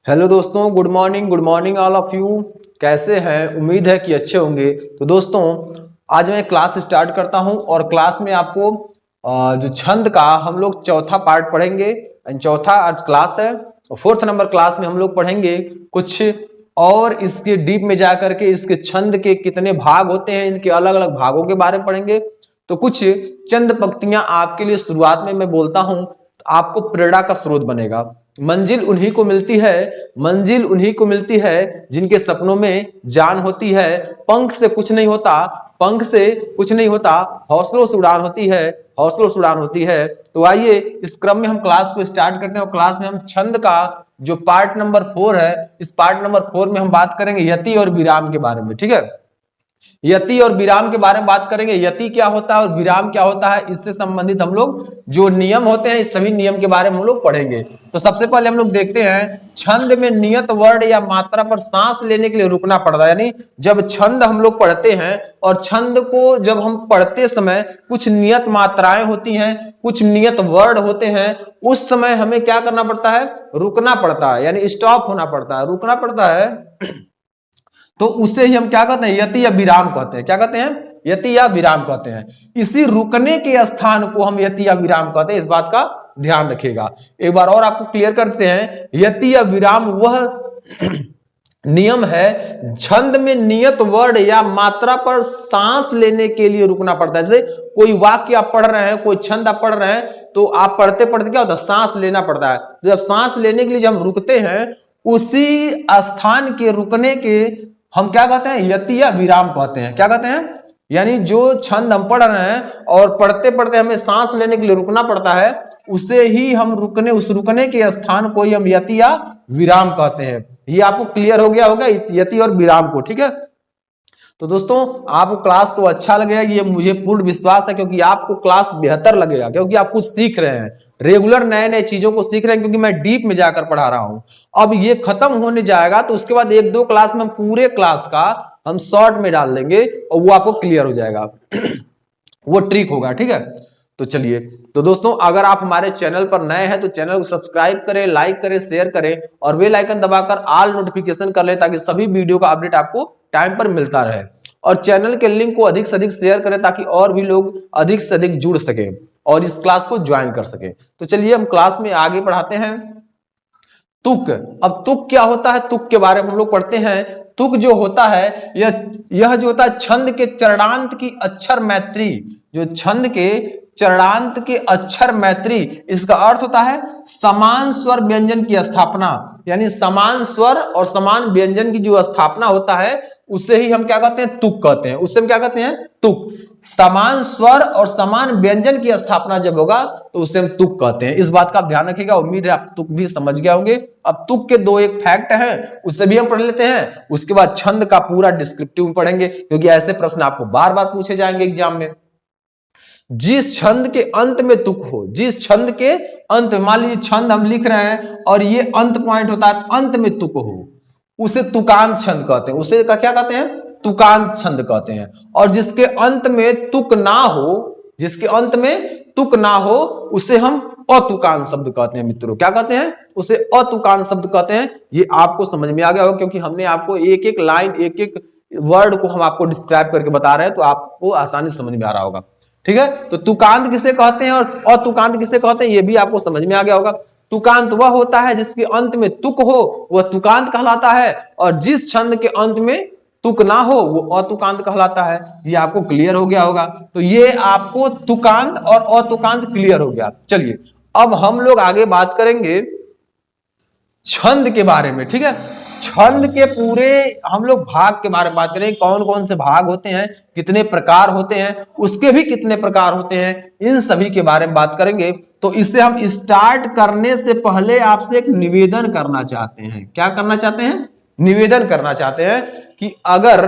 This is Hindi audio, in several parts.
हेलो दोस्तों, good morning all of you. कैसे हैं? उम्मीद है कि अच्छे होंगे। तो दोस्तों, आज मैं क्लास स्टार्ट करता हूं और क्लास में आपको जो छंद का हम लोग चौथा पार्ट पढ़ेंगे। चौथा आज क्लास है और फोर्थ नंबर क्लास में हम लोग पढ़ेंगे कुछ और इसके डीप में जा करके इसके छंद के कितने भाग होते हैं, इनके अलग अलग भागों के बारे में पढ़ेंगे। तो कुछ चंद पंक्तियां आपके लिए शुरुआत में मैं बोलता हूं, तो आपको प्रेरणा का स्रोत बनेगा। मंजिल उन्हीं को मिलती है, मंजिल उन्हीं को मिलती है जिनके सपनों में जान होती है। पंख से कुछ नहीं होता, पंख से कुछ नहीं होता, हौसलों से उड़ान होती है, हौसलों से उड़ान होती है। तो आइए इस क्रम में हम क्लास को स्टार्ट करते हैं और क्लास में हम छंद का जो पार्ट नंबर 4 है, इस पार्ट नंबर 4 में हम बात करेंगे यति और विराम के बारे में। ठीक है, यति और विराम के बारे में बात करेंगे। यति क्या होता है और विराम क्या होता है, इससे संबंधित हम लोग जो नियम होते हैं, इस सभी नियम के बारे में हम लोग पढ़ेंगे। तो सबसे पहले हम लोग देखते हैं, छंद में नियत वर्ण या मात्रा पर सांस लेने के लिए रुकना पड़ता है। यानी जब छंद हम लोग पढ़ते हैं और छंद को जब हम पढ़ते समय कुछ नियत मात्राएं होती हैं, कुछ नियत वर्ण होते हैं, उस समय हमें क्या करना पड़ता है? रुकना पड़ता है, यानी स्टॉप होना पड़ता है, रुकना पड़ता है। तो उसे ही हम क्या कहते हैं? यति या विराम कहते हैं। क्या कहते हैं? यति या विराम कहते हैं। इसी रुकने के स्थान को हम यति या विराम कहते हैं, इस बात का ध्यान रखिएगा। एक बार और आपको क्लियर करते हैं, यति या विराम वह नियम है छंद में नियत वर्ण या मात्रा पर सांस लेने के लिए रुकना पड़ता है। जैसे कोई वाक्य आप पढ़ रहे हैं, कोई छंद आप पढ़ रहे हैं, तो आप पढ़ते पढ़ते क्या होता है? सांस लेना पड़ता है। जब सांस लेने के लिए जब हम रुकते हैं, उसी स्थान के रुकने के हम क्या कहते हैं? यति या विराम कहते हैं। क्या कहते हैं? यानी जो छंद हम पढ़ रहे हैं और पढ़ते पढ़ते हमें सांस लेने के लिए रुकना पड़ता है, उसे ही हम रुकने, उस रुकने के स्थान को ही हम यति या विराम कहते हैं। ये आपको क्लियर हो गया होगा यति और विराम को। ठीक है, तो दोस्तों आपको क्लास तो अच्छा लगेगा, ये मुझे पूर्ण विश्वास है, क्योंकि आपको क्लास बेहतर लगेगा, क्योंकि आप कुछ सीख रहे हैं, रेगुलर नए नए चीजों को सीख रहे हैं, क्योंकि मैं डीप में जाकर पढ़ा रहा हूं। अब ये खत्म होने जाएगा तो उसके बाद एक दो क्लास में हम पूरे क्लास का हम शॉर्ट में डाल देंगे और वो आपको क्लियर हो जाएगा। वो ट्रिक होगा। ठीक है, तो चलिए, तो दोस्तों अगर आप हमारे चैनल पर नए हैं तो चैनल को सब्सक्राइब करें, लाइक करें, शेयर करें और बेल आइकन दबाकर ऑल नोटिफिकेशन कर लें, ताकि सभी वीडियो का अपडेट आपको टाइम पर मिलता रहे। और चैनल के लिंक को अधिक से अधिक शेयर करें, ताकि और भी लोग अधिक से अधिक जुड़ सके और इस क्लास को ज्वाइन कर सके। तो चलिए हम क्लास में आगे बढ़ाते हैं। तुक। अब तुक क्या होता है, तुक के बारे में हम लोग पढ़ते हैं। तुक जो होता है, यह जो होता है छंद के चरणांत की अक्षर मैत्री, जो छंद के चरणांत के अक्षर मैत्री, इसका अर्थ होता है समान स्वर व्यंजन की स्थापना। यानी समान स्वर और समान व्यंजन की जो स्थापना होता है, उसे ही हम क्या कहते हैं? तुक कहते हैं। उससे हम क्या कहते हैं? तुक। समान स्वर और समान व्यंजन की स्थापना जब होगा तो उसे हम तुक कहते हैं। इस बात का ध्यान रखिएगा। उम्मीद है आप तुक भी समझ गए होंगे। अब तुक के दो एक फैक्ट हैं, उससे भी हम पढ़ लेते हैं। उसके बाद छंद का पूरा डिस्क्रिप्टिव में पढ़ेंगे, क्योंकि ऐसे प्रश्न आपको बार बार पूछे जाएंगे एग्जाम में। जिस छंद के अंत में तुक हो, जिस छंद के अंत में, मान लीजिए छंद हम लिख रहे हैं और ये अंत पॉइंट होता है, अंत में तुक हो, उसे तुकांत छंद कहते हैं। उसे क्या कहते हैं? तुकांत छंद कहते हैं। और जिसके अंत में तुक ना हो, जिसके अंत में तुक ना हो, उसे हम अतुकांत शब्द कहते हैं। मित्रों क्या कहते हैं? उसे अतुकांत शब्द कहते हैं। ये आपको समझ में आ गया होगा, क्योंकि हमने आपको एक एक लाइन, एक एक वर्ड को हम आपको डिस्क्राइब करके बता रहे हैं, तो आपको आसानी से समझ में आ रहा होगा। ठीक है, तो तुकांत किसे कहते हैं और अतुकांत किसे कहते हैं, ये भी आपको समझ में आ गया होगा। तुकांत वह होता है जिसके अंत में तुक हो, वह तुकांत कहलाता है, और जिस छंद के अंत में तुक ना हो वो अतुकांत कहलाता है। ये आपको क्लियर हो गया होगा। तो ये आपको तुकांत और अतुकांत क्लियर हो गया। चलिए अब हम लोग आगे बात करेंगे छंद के बारे में। ठीक है, छंद के पूरे हम लोग भाग के बारे में बात करेंगे। कौन कौन से भाग होते हैं, कितने प्रकार होते हैं, उसके भी कितने प्रकार होते हैं, इन सभी के बारे में बात करेंगे। तो इससे हम स्टार्ट करने से पहले आपसे एक निवेदन करना चाहते हैं। क्या करना चाहते हैं? निवेदन करना चाहते हैं कि अगर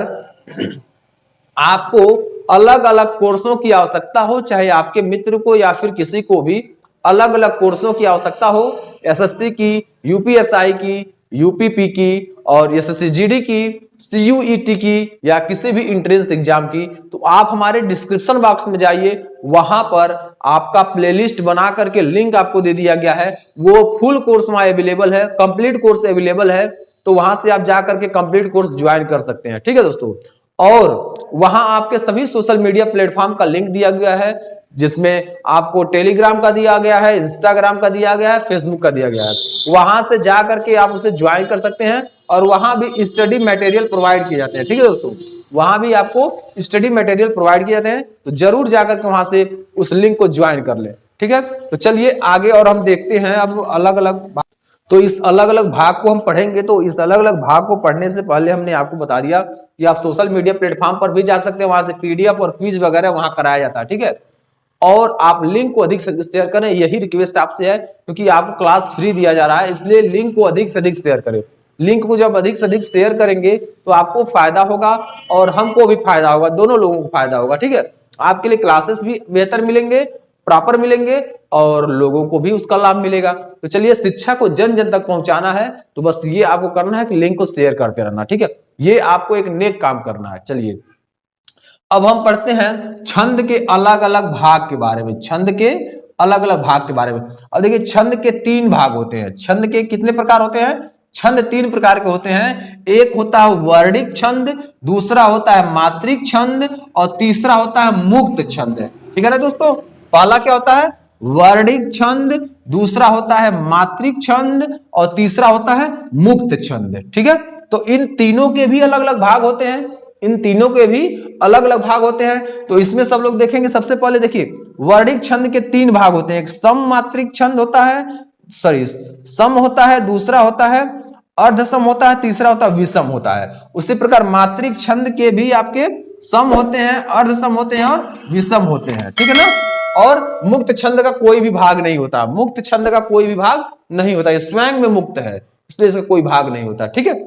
आपको अलग अलग कोर्सों की आवश्यकता हो, चाहे आपके मित्र को या फिर किसी को भी अलग अलग कोर्सों की आवश्यकता हो, एसएससी की, यूपीएसआई की यूपीपी की और एसएससी जीडी की, सीयूईटी की या किसी भी एंट्रेंस एग्जाम की, तो आप हमारे डिस्क्रिप्शन बॉक्स में जाइए, वहां पर आपका प्लेलिस्ट बना करके लिंक आपको दे दिया गया है। वो फुल कोर्स वहां अवेलेबल है, कंप्लीट कोर्स अवेलेबल है, तो वहां से आप जाकर के कंप्लीट कोर्स ज्वाइन कर सकते हैं। ठीक है दोस्तों, और वहां आपके सभी सोशल मीडिया प्लेटफॉर्म का लिंक दिया गया है, जिसमें आपको टेलीग्राम का दिया गया है, इंस्टाग्राम का दिया गया है, फेसबुक का दिया गया है। वहां से जा करके आप उसे ज्वाइन कर सकते हैं और वहां भी स्टडी मटेरियल प्रोवाइड किए जाते हैं। ठीक है दोस्तों, वहां भी आपको स्टडी मटेरियल प्रोवाइड किए जाते हैं, तो जरूर जाकर के वहां से उस लिंक को ज्वाइन कर ले। ठीक है, तो चलिए आगे और हम देखते हैं अब अलग अलग। तो इस अलग अलग भाग को हम पढ़ेंगे, तो इस अलग अलग भाग को पढ़ने से पहले हमने आपको बता दिया कि आप सोशल मीडिया प्लेटफॉर्म पर भी जा सकते हैं, वहां से पीडीएफ और क्विज वगैरह वहां कराया जाता है। ठीक है, और आप लिंक को अधिक से अधिक शेयर करें, यही रिक्वेस्ट आपसे है, क्योंकि आपको क्लास फ्री दिया जा रहा है, इसलिए लिंक को अधिक से अधिक शेयर करें। लिंक को जब अधिक से अधिक शेयर करेंगे तो आपको फायदा होगा और हमको भी फायदा होगा, दोनों लोगों को फायदा होगा। ठीक है, आपके लिए क्लासेस भी बेहतर मिलेंगे, प्रॉपर मिलेंगे और लोगों को भी उसका लाभ मिलेगा। तो चलिए, शिक्षा को जन जन तक पहुंचाना है, तो बस ये आपको करना है कि लिंक को शेयर करते रहना। ठीक है, ये आपको एक नेक काम करना है। चलिए अब हम पढ़ते हैं छंद के अलग अलग भाग के बारे में, छंद के अलग अलग भाग के बारे में। अब देखिए, छंद के 3 भाग होते हैं। छंद के कितने प्रकार होते हैं? छंद 3 प्रकार के होते हैं। एक होता है वर्णिक छंद, दूसरा होता है मात्रिक छंद और तीसरा होता है मुक्त छंद। ठीक है ना दोस्तों, पहला क्या होता है? वर्णिक छंद, दूसरा होता है मात्रिक छंद और तीसरा होता है मुक्त छंद। ठीक है, तो इन तीनों के भी अलग अलग भाग होते हैं, इन तीनों के भी अलग अलग भाग होते हैं। तो इसमें सब लोग देखेंगे, सबसे पहले देखिए, वर्णिक छंद के 3 भाग होते हैं। एक सम मात्रिक छंद होता है, सॉरी सम होता है, दूसरा होता है अर्धसम होता है, तीसरा होता है विषम होता है। उसी प्रकार मात्रिक छंद के भी आपके सम होते हैं, अर्धसम होते हैं और विषम होते हैं। ठीक है ना, और मुक्त छंद का कोई भी भाग नहीं होता, मुक्त छंद का कोई भी भाग नहीं होता, ये स्वयं में मुक्त है, इसलिए इसका कोई भाग नहीं होता। ठीक है,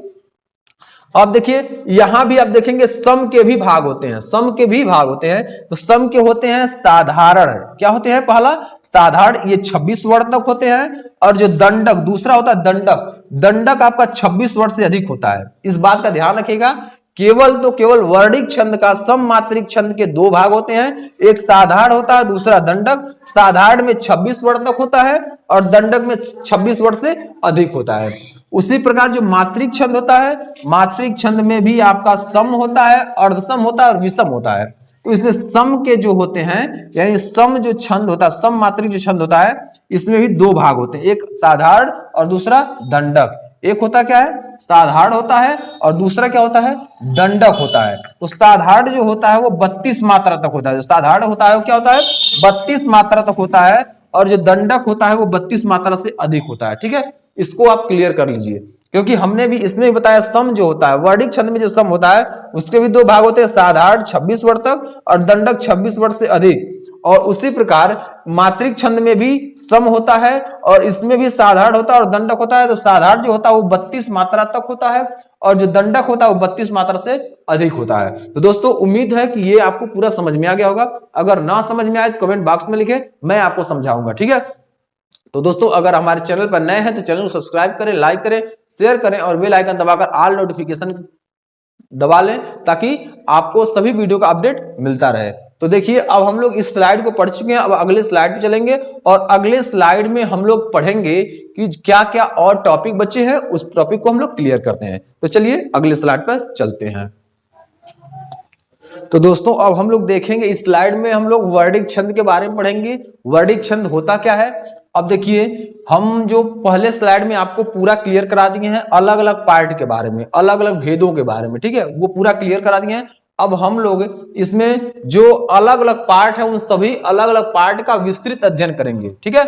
अब देखिए यहां भी आप देखेंगे सम के भी भाग होते हैं, सम के भी भाग होते हैं। तो सम के होते हैं साधारण, क्या होते हैं? पहला साधारण, ये 26 वर्ड तक होते हैं, और जो दंडक दूसरा होता है दंडक, दंडक आपका 26 वर्ड से अधिक होता है। इस बात का ध्यान रखिएगा, केवल वर्णिक छंद का सम मात्रिक छंद के 2 भाग होते हैं, एक साधारण होता है, दूसरा दंडक। साधारण में 26 वर्ड तक होता है और दंडक में 26 वर्ड से अधिक होता है। उसी प्रकार जो मात्रिक छंद होता है, मात्रिक छंद में भी आपका सम होता है, अर्धसम होता है और विषम होता है। तो इसमें सम के जो होते हैं, यानी सम जो छंद होता है, सम मात्रिक जो छंद होता है, इसमें भी 2 भाग होते हैं, एक साधारण और दूसरा दंडक। एक होता क्या है? साधारण होता है और दूसरा क्या होता है? दंडक होता है। तो साधारण जो होता है वो 32 मात्रा तक होता है, जो साधारण होता है वो क्या होता है? 32 मात्रा तक होता है, और जो दंडक होता है वो 32 मात्रा से अधिक होता है। ठीक है, इसको आप क्लियर कर लीजिए, क्योंकि हमने भी इसमें भी बताया सम जो होता है, वर्णिक छंद में जो सम होता है उसके भी 2 भाग होते हैं, साधारण 26 वर्ड तक और दंडक 26 वर्ड से अधिक। और उसी प्रकार मात्रिक छंद में भी सम होता है और इसमें भी साधारण होता है और दंडक होता है। तो साधारण जो होता है वो 32 मात्रा तक होता है और जो दंडक होता है वो 32 मात्रा से अधिक होता है। तो दोस्तों उम्मीद है कि ये आपको पूरा समझ में आ गया होगा। अगर ना समझ में आए तो कमेंट बॉक्स में लिखें, मैं आपको समझाऊंगा। ठीक है, तो दोस्तों अगर हमारे चैनल पर नए हैं तो चैनल को सब्सक्राइब करें, लाइक करें, शेयर करें और बेल आइकन दबाकर ऑल नोटिफिकेशन दबा लें, ताकि आपको सभी वीडियो का अपडेट मिलता रहे। तो देखिए, अब हम लोग इस स्लाइड को पढ़ चुके हैं, अब अगले स्लाइड पे चलेंगे और अगले स्लाइड में हम लोग पढ़ेंगे कि क्या क्या और टॉपिक बचे हैं, उस टॉपिक को हम लोग क्लियर करते हैं। तो चलिए अगले स्लाइड पर चलते हैं। तो दोस्तों अब हम लोग देखेंगे, इस स्लाइड में हम लोग वर्णिक छंद के बारे में पढ़ेंगे। वर्णिक छंद होता क्या है? अब देखिए, हम जो पहले स्लाइड में आपको पूरा क्लियर करा दिए हैं अलग अलग पार्ट के बारे में, अलग अलग भेदों के बारे में, ठीक है, वो पूरा क्लियर करा दिए हैं। अब हम लोग इसमें जो अलग अलग पार्ट है उन सभी अलग अलग पार्ट का विस्तृत अध्ययन करेंगे। ठीक है,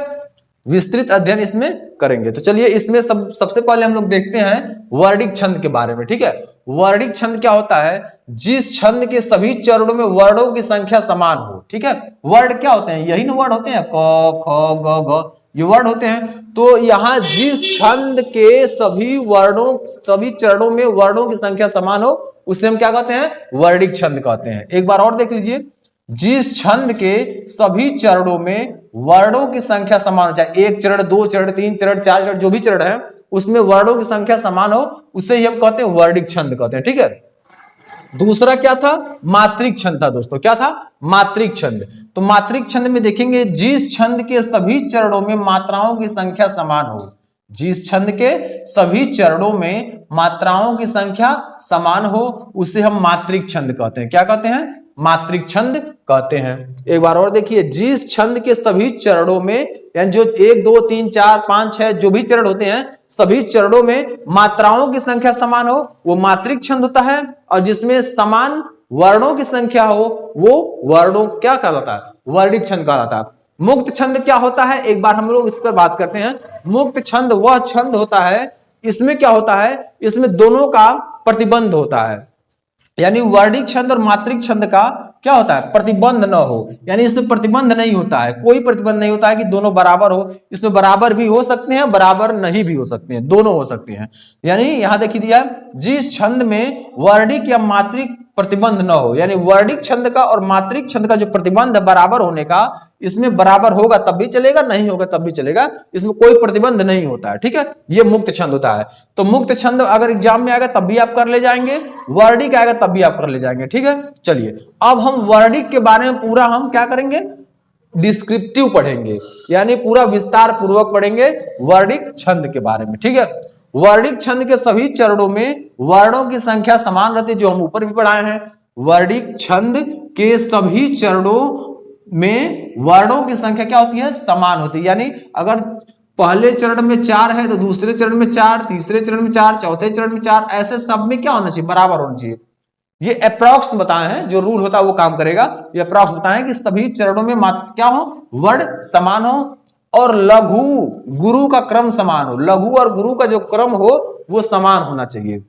विस्तृत अध्ययन इसमें करेंगे। तो चलिए इसमें सबसे पहले हम लोग देखते हैं वर्णिक छंद के बारे में। ठीक है, वर्णिक छंद क्या होता है? जिस छंद के सभी चरणों में वर्णों की संख्या समान हो। ठीक है, वर्ड क्या होते हैं? यही ना वर्ड होते हैं, क ख ग घ, ये वर्ड होते हैं। तो यहाँ जिस छंद के सभी वर्णों, सभी चरणों में वर्णों की संख्या समान हो, उसे हम क्या कहते हैं? वर्णिक छंद कहते हैं। एक बार और देख लीजिए, जिस छंद के सभी चरणों में वर्णों की संख्या समान हो, चाहे एक चरण, दो चरण, तीन चरण, चार चरण, जो भी चरण है उसमें वर्णों की संख्या समान हो, उसे ही हम कहते हैं वर्णिक छंद कहते हैं। ठीक है। दूसरा क्या था? मात्रिक छंद था दोस्तों। क्या था? मात्रिक छंद। तो मात्रिक छंद में देखेंगे जिस छंद के सभी चरणों में मात्राओं की संख्या समान हो, जिस छंद के सभी चरणों में मात्राओं की संख्या समान हो, उसे हम मात्रिक छंद कहते हैं। क्या कहते हैं? मात्रिक छंद कहते हैं। एक बार और देखिए, जिस छंद के सभी चरणों में, यानी जो 1 2 3 4 5 6 जो भी चरण होते हैं, सभी चरणों में मात्राओं की संख्या समान हो, वो मात्रिक छंद होता है। और जिसमें समान वर्णों की संख्या हो, वो वर्णों क्या कहलाता है? वर्णिक छंद कहलाता है। मुक्त छंद क्या होता है? एक बार हम लोग इस पर बात करते हैं। मुक्त छंद वह छंद होता है, इसमें क्या होता है? इसमें दोनों का प्रतिबंध होता है। यानी वर्णिक छंद और मात्रिक छंद का क्या होता है? प्रतिबंध न हो, यानी इसमें प्रतिबंध नहीं होता है, कोई प्रतिबंध नहीं होता है कि दोनों बराबर हो। इसमें बराबर भी हो सकते हैं, बराबर नहीं भी हो सकते हैं, दोनों हो सकते हैं। यानी यहां देखिए दिया, जिस छंद में वर्णिक या मात्रिक प्रतिबंध न हो, यानी वर्णिक छंद का और मात्रिक छंद का जो प्रतिबंध है बराबर होने का, इसमें बराबर होगा तब भी चलेगा, नहीं होगा तब भी चलेगा, इसमें कोई प्रतिबंध नहीं होता है। ठीक है, ये मुक्त छंद होता है। तो मुक्त छंद अगर एग्जाम में आएगा तब भी आप कर ले जाएंगे, वर्णिक आएगा तब भी आप कर ले जाएंगे। ठीक है, चलिए अब हम वर्णिक के बारे में पूरा हम क्या करेंगे? डिस्क्रिप्टिव पढ़ेंगे, यानी पूरा विस्तार पूर्वक पढ़ेंगे वर्णिक छंद के बारे में। ठीक है, वर्णिक छंद के सभी चरणों में वर्णों की संख्या समान रहती है, जो हम ऊपर भी पढ़ाए हैं। वर्णिक छंद के सभी चरणों में वर्णों की संख्या क्या होती है? समान होती है। यानी अगर पहले चरण में 4 है तो दूसरे चरण में 4, तीसरे चरण में 4, चौथे चरण में 4, ऐसे सब में क्या होना चाहिए? बराबर होना चाहिए। ये अप्रॉक्स बताए हैं, जो रूल होता है वो काम करेगा। ये अप्रॉक्स बताए कि सभी चरणों में क्या हो? वर्ण समान हो और लघु गुरु का क्रम समान हो। लघु और गुरु का जो क्रम हो वो समान होना चाहिए।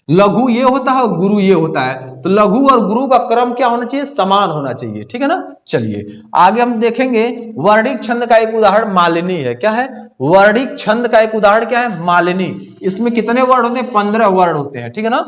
लघु ये होता है और गुरु ये होता है, तो लघु और गुरु का क्रम क्या होना चाहिए? समान होना चाहिए। ठीक है ना। चलिए आगे हम देखेंगे वर्णिक छंद का एक उदाहरण मालिनी है। क्या है? वर्णिक छंद का एक उदाहरण क्या है? मालिनी। इसमें कितने वर्ण होते हैं? 15 वर्ण होते हैं। ठीक है ना।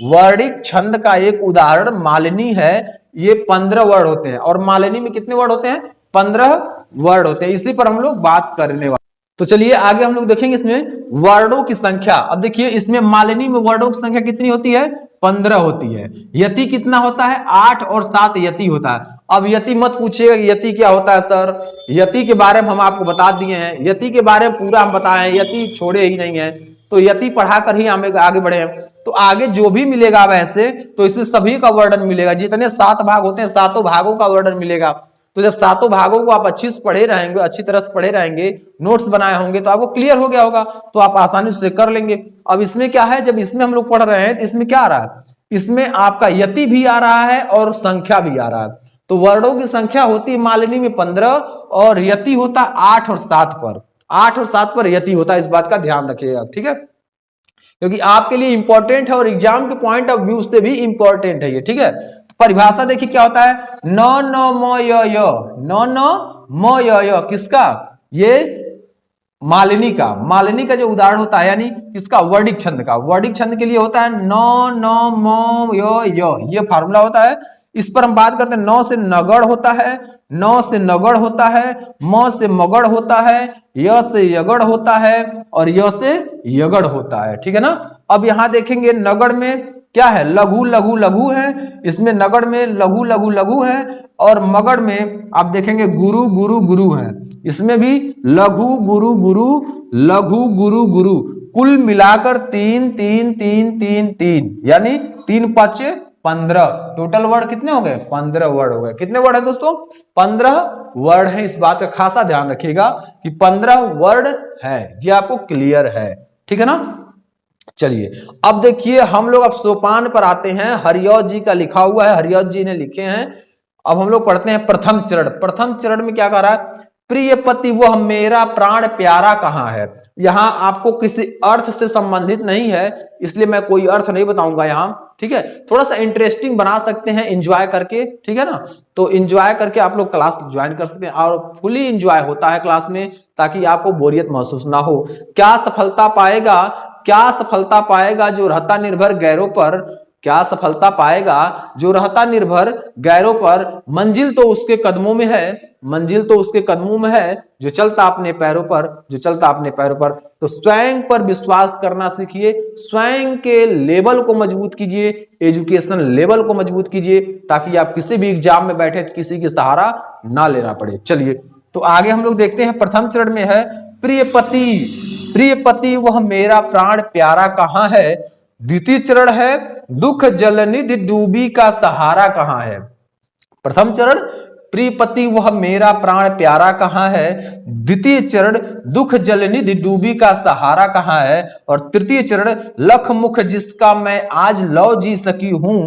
वर्णिक छंद का एक उदाहरण मालिनी है, ये 15 वर्ण होते हैं। और मालिनी में कितने वर्ण होते हैं? 15 वर्ण होते हैं। इसी पर हम लोग बात करने वाले। तो चलिए आगे हम लोग देखेंगे इसमें वर्णों की संख्या। अब देखिए इसमें मालिनी में वर्णों की संख्या कितनी होती है? 15 होती है। यति कितना होता है? 8 और 7 यति होता है। अब यति मत पूछिएगा यति क्या होता है सर, यति के बारे में हम आपको बता दिए हैं, यति के बारे में पूरा हम बताए हैं, यति छोड़े ही नहीं है। तो यति पढ़ाकर ही हमें आगे बढ़े हैं। तो आगे जो भी मिलेगा वैसे तो इसमें सभी का वर्णन मिलेगा। जितने 7 भाग होते हैं, 7 भागों का वर्णन मिलेगा। तो जब 7 भागों को आप अच्छी से पढ़े रहेंगे, अच्छी तरह से पढ़े रहेंगे, नोट्स बनाए होंगे, तो आपको क्लियर हो गया होगा, तो आप आसानी से कर लेंगे। अब इसमें क्या है, जब इसमें हम लोग पढ़ रहे हैं तो इसमें क्या आ रहा है? इसमें आपका यति भी आ रहा है और संख्या भी आ रहा है। तो वर्णों की संख्या होती है मालिनी में 15 और यति होता है 8 और 7 पर। 8 और 7 पर यति होता है, इस बात का ध्यान रखिएगा। ठीक है, क्योंकि आपके लिए इंपॉर्टेंट है और एग्जाम के पॉइंट ऑफ व्यू से भी इंपॉर्टेंट है ये। ठीक है, तो परिभाषा देखिए क्या होता है? न न म य य, न न म य य, किसका? ये मालिनी का। मालिनी का जो उदाहरण होता है, यानी किसका? वर्णिक छंद का। वर्णिक छंद के लिए होता है न न म य य, ये फार्मूला होता है। इस पर हम बात करते हैं। नौ से नगढ़ होता है, नौ से नगढ़ होता है, म से मगढ़ होता है, य से यगढ़ होता है और य से यगढ़ होता है। ठीक है ना। अब यहां देखेंगे नगढ़ में क्या है? लघु लघु लघु है। इसमें नगढ़ में लघु लघु लघु है और मगढ़ में आप देखेंगे गुरु गुरु गुरु है। इसमें भी लघु गुरु गुरु, लघु गुरु गुरु, कुल मिलाकर 3 3 3 3 3, यानी 3 5 15। टोटल वर्ड कितने हो गए? 15 वर्ड हो गए। कितने वर्ड है दोस्तों? 15 वर्ड है। इस बात का खासा ध्यान रखिएगा कि 15 वर्ड है, ये आपको क्लियर है। ठीक है ना। चलिए अब देखिए हम लोग अब सोपान पर आते हैं। हरिऔध जी का लिखा हुआ है, हरिऔध जी ने लिखे हैं। अब हम लोग पढ़ते हैं प्रथम चरण। प्रथम चरण में क्या कह रहा है? प्रिय पति वह मेरा प्राण प्यारा कहाँ है। यहां आपको किसी अर्थ से संबंधित नहीं है, इसलिए मैं कोई अर्थ नहीं बताऊंगा यहां। ठीक है, थोड़ा सा इंटरेस्टिंग बना सकते हैं एंजॉय करके। ठीक है ना, तो एंजॉय करके आप लोग क्लास ज्वाइन कर सकते हैं और फुली एंजॉय होता है क्लास में, ताकि आपको बोरियत महसूस ना हो। क्या सफलता पाएगा, क्या सफलता पाएगा जो रहता निर्भर गैरों पर, क्या सफलता पाएगा जो रहता निर्भर गैरों पर। मंजिल तो उसके कदमों में है, मंजिल तो उसके कदमों में है, जो चलता अपने पैरों पर, जो चलता अपने पैरों पर। तो स्वयं पर विश्वास करना सीखिए, स्वयं के लेवल को मजबूत कीजिए, एजुकेशन लेवल को मजबूत कीजिए, ताकि आप किसी भी एग्जाम में बैठे किसी के सहारा ना लेना पड़े। चलिए तो आगे हम लोग देखते हैं। प्रथम चरण में है प्रिय पति, प्रिय पति वह मेरा प्राण प्यारा कहाँ है। द्वितीय चरण है दुख जलनिधि डूबी का सहारा कहाँ है। प्रथम चरण प्रिय पति वह मेरा प्राण प्यारा कहाँ है। द्वितीय चरण दुख जलनिधि डूबी का सहारा कहाँ है। और तृतीय चरण लख मुख जिसका मैं आज लौ जी सकी हूं।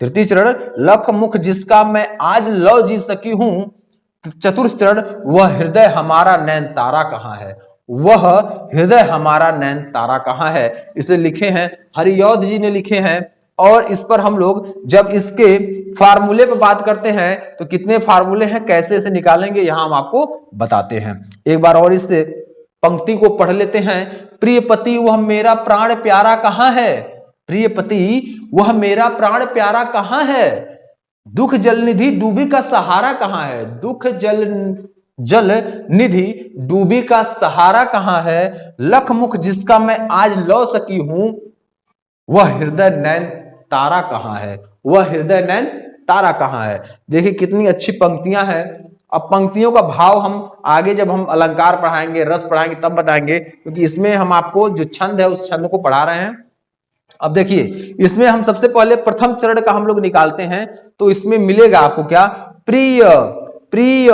तृतीय चरण लख मुख जिसका मैं आज लौ जी सकी हूं। चतुर्थ चरण वह हृदय हमारा नैन तारा कहाँ है। वह हृदय हमारा नैन तारा कहाँ है। इसे लिखे हैं हरियौध जी ने लिखे हैं। और इस पर हम लोग जब इसके फार्मूले पे बात करते हैं तो कितने फार्मूले हैं, कैसे इसे निकालेंगे, यहां हम आपको बताते हैं। एक बार और इस पंक्ति को पढ़ लेते हैं। प्रिय पति वह मेरा प्राण प्यारा कहाँ है। प्रिय पति वह मेरा प्राण प्यारा कहाँ है। दुख जल निधि डूबी का सहारा कहाँ है। दुख जल निधि डूबी का सहारा कहाँ है। लख मुख जिसका मैं आज लौ सकी हूं। वह हृदय नैन तारा कहाँ है। वह हृदय नैन तारा कहाँ है। देखिए कितनी अच्छी पंक्तियां हैं। अब पंक्तियों का भाव हम आगे जब हम अलंकार पढ़ाएंगे, रस पढ़ाएंगे, तब बताएंगे, क्योंकि इसमें हम आपको जो छंद है उस छंद को पढ़ा रहे हैं। अब देखिए इसमें हम सबसे पहले प्रथम चरण का हम लोग निकालते हैं। तो इसमें मिलेगा आपको क्या, प्रिय प्रिय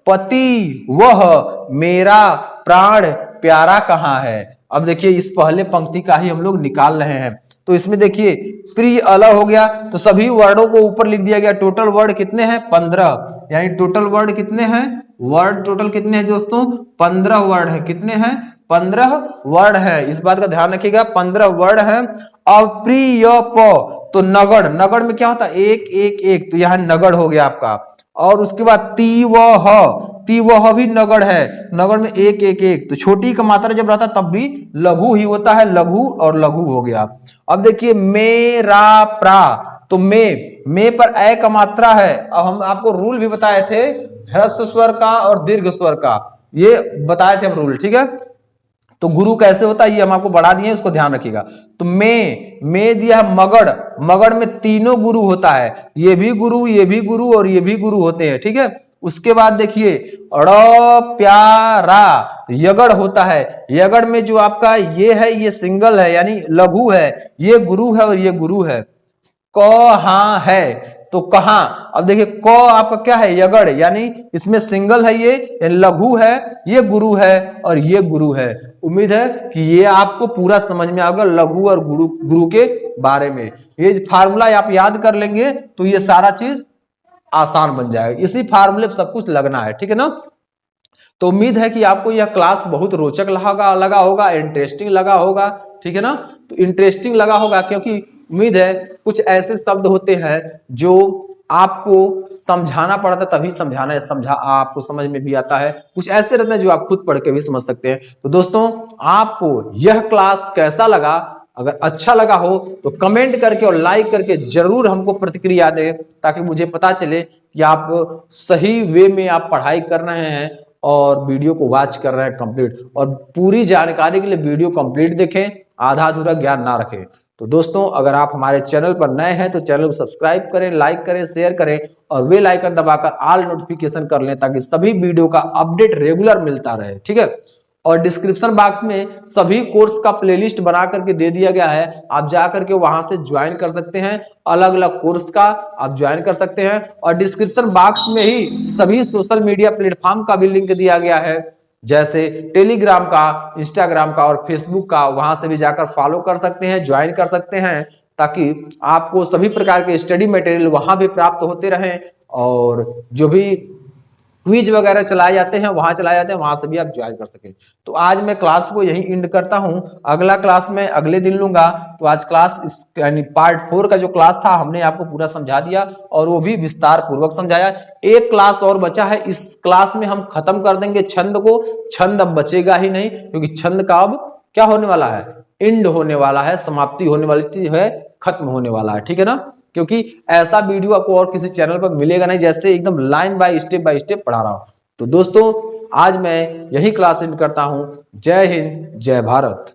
पति वह मेरा प्राण प्यारा कहाँ है। अब देखिए इस पहले पंक्ति का ही हम लोग निकाल रहे हैं। तो इसमें देखिए प्रिय अलग हो गया, तो सभी वर्डों को ऊपर लिख दिया गया। टोटल वर्ड कितने हैं, 15, यानी टोटल वर्ड कितने हैं, वर्ड टोटल कितने हैं दोस्तों, 15 वर्ड है। कितने हैं, 15 वर्ड है। इस बात का ध्यान रखिएगा, 15 वर्ड है। अब प्रिय प तो नगड़, नगड़ में क्या होता है, एक एक एक, तो यह नगड़ हो गया आपका। और उसके बाद ती वह भी नगड़ है, नगड़ में एक एक एक, तो छोटी का मात्रा जब रहता तब भी लघु ही होता है, लघु और लघु हो गया। अब देखिए मेरा प्रा, तो मे पर ए का मात्रा है। अब हम आपको रूल भी बताए थे ह्रस्व स्वर का और दीर्घ स्वर का, ये बताए थे हम रूल, ठीक है। तो गुरु कैसे होता है ये हम आपको बढ़ा दिए, उसको ध्यान रखिएगा। तो में दिया है मगड़, मगड़ में तीनों गुरु होता है, ये भी गुरु, ये भी गुरु और ये भी गुरु होते हैं, ठीक है। उसके बाद देखिए ड़ प्यारा यगड़ होता है, यगड़ में जो आपका ये है ये सिंगल है यानी लघु है, ये गुरु है और ये गुरु है। कहाँ है, तो कहां, अब देखिए क आपका क्या है, यगड़, यानी इसमें सिंगल है, ये लघु है, ये गुरु है और ये गुरु है। उम्मीद है कि ये आपको पूरा समझ में आएगा लघु और गुरु के बारे में। ये फार्मूला आप याद कर लेंगे तो ये सारा चीज आसान बन जाएगा। इसी फार्मूले पे सब कुछ लगना है, ठीक है ना। तो उम्मीद है कि आपको यह क्लास बहुत रोचक लगा होगा, इंटरेस्टिंग लगा होगा, ठीक है ना। तो इंटरेस्टिंग लगा होगा क्योंकि उम्मीद है कुछ ऐसे शब्द होते हैं जो आपको समझाना पड़ता है तभी समझा आपको समझ में भी आता है। कुछ ऐसे रहते हैं जो आप खुद पढ़ के भी समझ सकते हैं। तो दोस्तों आपको यह क्लास कैसा लगा, अगर अच्छा लगा हो तो कमेंट करके और लाइक करके जरूर हमको प्रतिक्रिया दें, ताकि मुझे पता चले कि आप सही वे में आप पढ़ाई कर रहे हैं और वीडियो को वॉच कर रहे हैं कंप्लीट। और पूरी जानकारी के लिए वीडियो कंप्लीट देखें, आधा अधूरा ज्ञान ना रखें। तो दोस्तों अगर आप हमारे चैनल पर नए हैं तो चैनल को सब्सक्राइब करें, लाइक करें, शेयर करें और बेल आइकन दबाकर ऑल नोटिफिकेशन कर लें, ताकि सभी वीडियो का अपडेट रेगुलर मिलता रहे, ठीक है। और डिस्क्रिप्शन बॉक्स में सभी कोर्स का प्लेलिस्ट बना करके दे दिया गया है, आप जा करके वहां से ज्वाइन कर सकते हैं, अलग अलग कोर्स का आप ज्वाइन कर सकते हैं। और डिस्क्रिप्शन बॉक्स में ही सभी सोशल मीडिया प्लेटफॉर्म का भी लिंक दिया गया है, जैसे टेलीग्राम का, इंस्टाग्राम का और फेसबुक का, वहां से भी जाकर फॉलो कर सकते हैं, ज्वाइन कर सकते हैं, ताकि आपको सभी प्रकार के स्टडी मटेरियल वहां भी प्राप्त होते रहें। और जो भी क्विज वगैरह चलाए जाते हैं वहां चलाए जाते हैं, वहां से भी आप ज्वाइन कर सकें। तो आज मैं क्लास को यही एंड करता हूं, अगला क्लास में अगले दिन लूंगा। तो आज क्लास यानी पार्ट 4 का जो क्लास था हमने आपको पूरा समझा दिया और वो भी विस्तार पूर्वक समझाया। एक क्लास और बचा है, इस क्लास में हम खत्म कर देंगे छंद को। छंद अब बचेगा ही नहीं, क्योंकि छंद का अब क्या होने वाला है, एंड होने वाला है, समाप्ति होने वाली है खत्म होने वाला है, ठीक है ना, क्योंकि ऐसा वीडियो आपको और किसी चैनल पर मिलेगा नहीं, जैसे एकदम लाइन बाय स्टेप पढ़ा रहा हूं। तो दोस्तों आज मैं यही क्लास एंड करता हूं। जय हिंद, जय भारत।